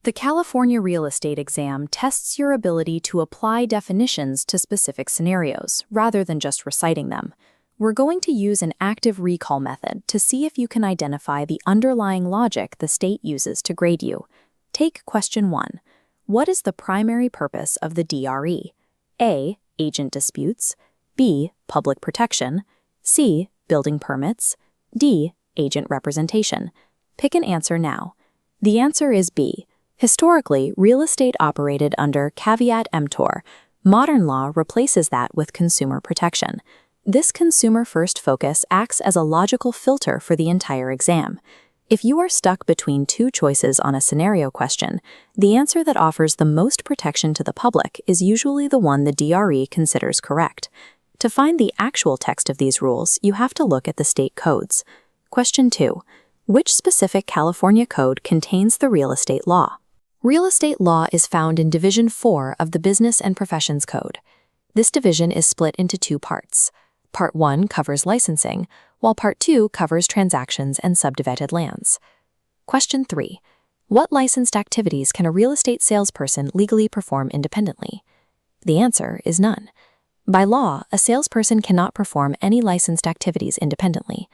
The California real estate exam tests your ability to apply definitions to specific scenarios, rather than just reciting them. We're going to use an active recall method to see if you can identify the underlying logic the state uses to grade you. Take question 1. What is the primary purpose of the DRE? A. Agent disputes. B. Public protection. C. Building permits. D. Agent representation. Pick an answer now. The answer is B. Historically, real estate operated under caveat emptor. Modern law replaces that with consumer protection. This consumer-first focus acts as a logical filter for the entire exam. If you are stuck between two choices on a scenario question, the answer that offers the most protection to the public is usually the one the DRE considers correct. To find the actual text of these rules, you have to look at the state codes. Question 2. Which specific California code contains the real estate law? Real estate law is found in Division 4 of the Business and Professions Code. This division is split into two parts. Part 1 covers licensing, while Part 2 covers transactions and subdivided lands. Question 3. What licensed activities can a real estate salesperson legally perform independently? The answer is none. By law, a salesperson cannot perform any licensed activities independently.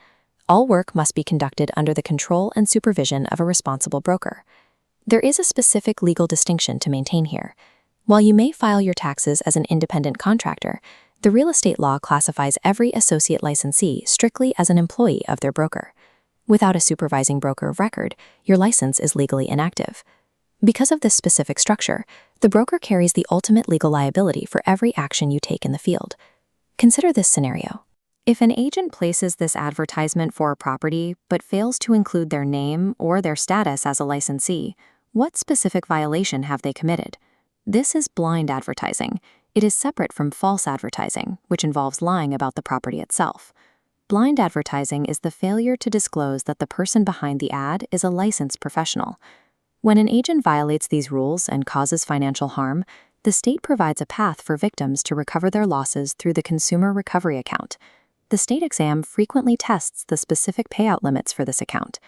All work must be conducted under the control and supervision of a responsible broker. There is a specific legal distinction to maintain here. While you may file your taxes as an independent contractor, the real estate law classifies every associate licensee strictly as an employee of their broker. Without a supervising broker of record, your license is legally inactive. Because of this specific structure, the broker carries the ultimate legal liability for every action you take in the field. Consider this scenario. If an agent places this advertisement for a property but fails to include their name or their status as a licensee, what specific violation have they committed? This is blind advertising. It is separate from false advertising, which involves lying about the property itself. Blind advertising is the failure to disclose that the person behind the ad is a licensed professional. When an agent violates these rules and causes financial harm, the state provides a path for victims to recover their losses through the Consumer Recovery Account. The state exam frequently tests the specific payout limits for this account.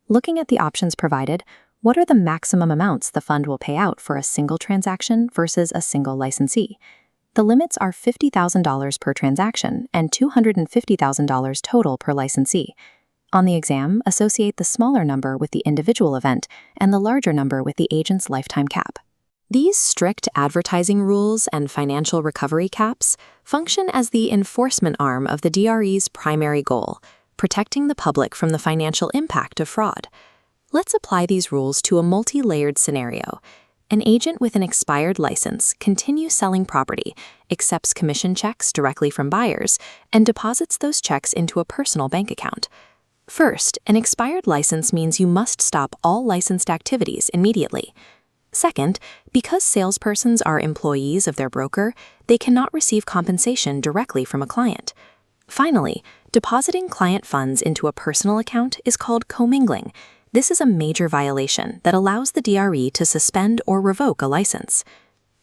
Looking at the options provided, what are the maximum amounts the fund will pay out for a single transaction versus a single licensee? The limits are $50,000 per transaction and $250,000 total per licensee. On the exam, associate the smaller number with the individual event and the larger number with the agent's lifetime cap. These strict advertising rules and financial recovery caps function as the enforcement arm of the DRE's primary goal, protecting the public from the financial impact of fraud. Let's apply these rules to a multi-layered scenario. An agent with an expired license continues selling property, accepts commission checks directly from buyers, and deposits those checks into a personal bank account. First, an expired license means you must stop all licensed activities immediately. Second, because salespersons are employees of their broker, they cannot receive compensation directly from a client. Finally, depositing client funds into a personal account is called commingling. This is a major violation that allows the DRE to suspend or revoke a license.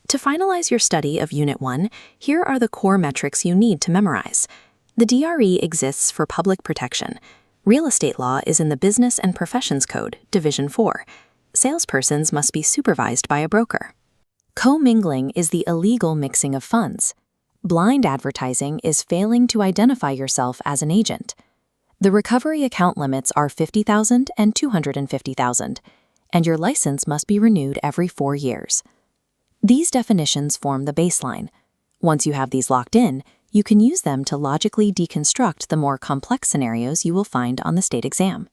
To finalize your study of Unit 1, here are the core metrics you need to memorize. The DRE exists for public protection. Real estate law is in the Business and Professions Code, Division 4. Salespersons must be supervised by a broker. Commingling is the illegal mixing of funds. Blind advertising is failing to identify yourself as an agent. The recovery account limits are $50,000 and $250,000, and your license must be renewed every 4 years. These definitions form the baseline. Once you have these locked in, you can use them to logically deconstruct the more complex scenarios you will find on the state exam.